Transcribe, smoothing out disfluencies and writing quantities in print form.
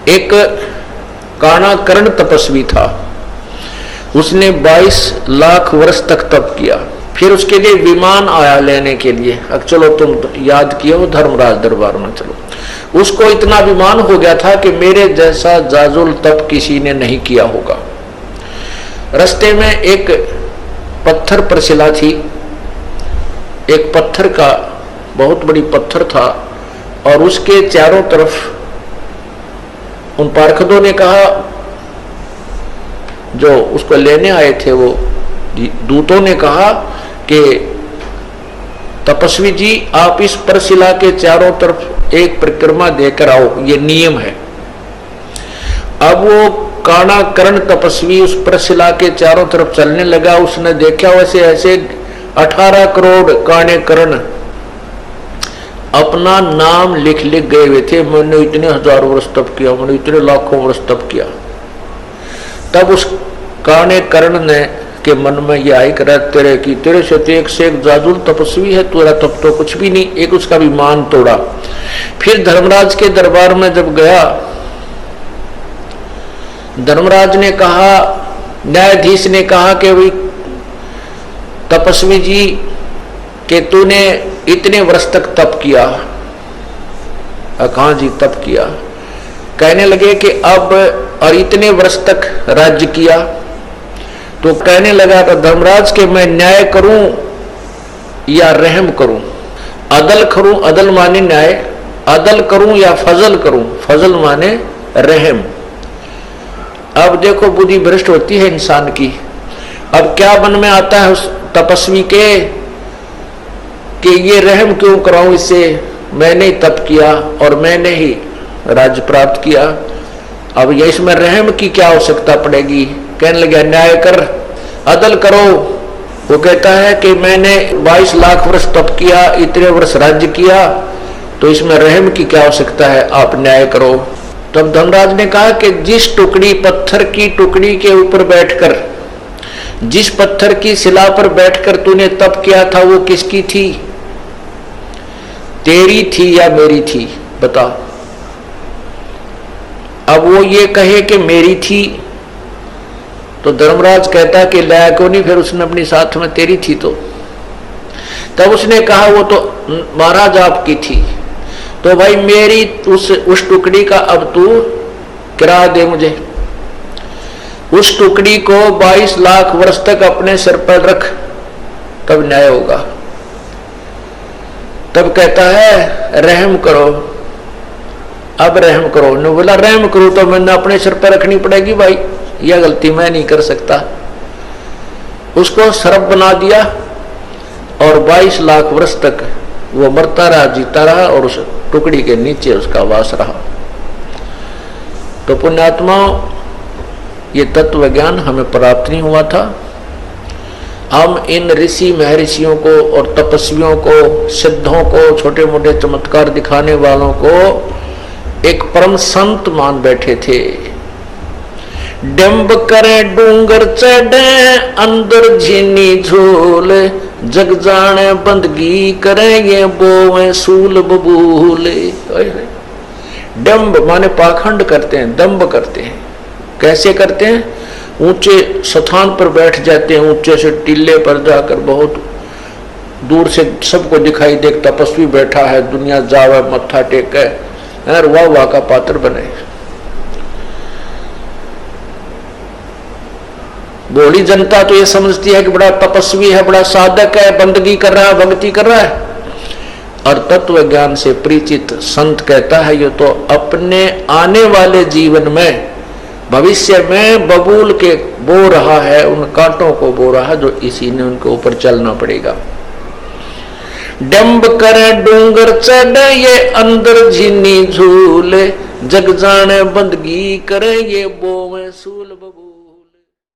एक काणा कर्ण तपस्वी था, उसने 22 लाख वर्ष तक तप किया। फिर उसके लिए विमान आया लेने के लिए। अब चलो तुम याद किए हो धर्मराज दरबार में, चलो। उसको इतना विमान हो गया था कि मेरे जैसा जाजुल तप किसी ने नहीं किया होगा। रास्ते में एक पत्थर पर शिला थी, एक पत्थर का बहुत बड़ी पत्थर था और उसके चारों तरफ उन पार्षदों ने कहा, जो उसको लेने आए थे वो दूतों ने कहा कि तपस्वी जी आप इस परशिला के चारों तरफ एक परिक्रमा देकर आओ, ये नियम है। अब वो काणा कर्ण तपस्वी उस परशिला के चारों तरफ चलने लगा। उसने देखा वैसे ऐसे 18 करोड़ काणे कर्ण अपना नाम लिख लिख गए हुए थे, मैंने इतने हजारों वर्ष तप किया, मैंने इतने लाखों वर्ष तप किया। तब उस काणे कर्ण ने के मन में ये आई कर तेरे से एक जाजुल तपस्वी है, तेरा तप तो कुछ भी नहीं। एक उसका भी मान तोड़ा। फिर धर्मराज के दरबार में जब गया, धर्मराज ने कहा, न्यायाधीश ने कहा कि भाई तपस्वी जी कि तूने इतने वर्ष तक तप किया। कहा जी तप किया। कहने लगे कि अब और इतने वर्ष तक राज्य किया। तो कहने लगा कि धर्मराज के मैं न्याय करूं या रहम करूं, अदल करूं, अदल माने न्याय, अदल करूं या फजल करूं, फजल माने रहम। अब देखो बुद्धि भ्रष्ट होती है इंसान की। अब क्या मन में आता है उस तपस्वी के कि ये रहम क्यों कराऊं इससे, मैंने ही तप किया और मैंने ही राज्य प्राप्त किया, अब ये इसमें रहम की क्या आवश्यकता पड़ेगी। कहने लगा न्याय कर, अदल करो। वो कहता है कि मैंने 22 लाख वर्ष तप किया, इतने वर्ष राज्य किया, तो इसमें रहम की क्या आवश्यकता है, आप न्याय करो। तब धर्मराज ने कहा कि जिस टुकड़ी पत्थर की टुकड़ी के ऊपर बैठकर, जिस पत्थर की शिला पर बैठकर तूने तप किया था वो किसकी थी, तेरी थी या मेरी थी, बता। अब वो ये कहे कि मेरी थी, तो धर्मराज कहता कि लाया क्यों नहीं, फिर उसने अपनी साथ में तेरी थी। तो तब उसने कहा वो तो महाराज आपकी थी। तो भाई मेरी उस टुकड़ी का अब तू किराया दे मुझे। उस टुकड़ी को 22 लाख वर्ष तक अपने सिर पर रख, तब न्याय होगा। तब कहता है रहम करो, अब रहम करो। ने बोला रहम करो तो मैंने अपने सिर पर रखनी पड़ेगी भाई, यह गलती मैं नहीं कर सकता। उसको सरब बना दिया और 22 लाख वर्ष तक वो मरता रहा, जीता रहा और उस टुकड़ी के नीचे उसका वास रहा। तो पुण्यात्मा, ये तत्व ज्ञान हमें प्राप्त नहीं हुआ था। हम इन ऋषि महर्षियों को और तपस्वियों को, सिद्धों को, छोटे मोटे चमत्कार दिखाने वालों को एक परम संत मान बैठे थे। डंब करे डूंगर चढ़े अंदर झीनी झोल, जग जाने बंदगी करे ये बोवे सूल बबूले। डंब माने पाखंड करते हैं, दंभ करते हैं। कैसे करते हैं, ऊंचे स्थान पर बैठ जाते हैं, ऊंचे से टीले पर जाकर बहुत दूर से सबको दिखाई दे तपस्वी बैठा है, दुनिया जावे मत्था टेके और वाह वाह का पात्र बने। भोली जनता तो ये समझती है कि बड़ा तपस्वी है, बड़ा साधक है, बंदगी कर रहा है, भक्ति कर रहा है। और तत्व ज्ञान से परिचित संत कहता है ये तो अपने आने वाले जीवन में, भविष्य में बबूल के बो रहा है, उन कांटों को बो रहा है जो इसी ने उनके ऊपर चलना पड़ेगा। डंब करे डूंगर चढ़े ये अंदर झीनी झूले, जग जाने बंदगी करे ये बोवे सूल बबूल।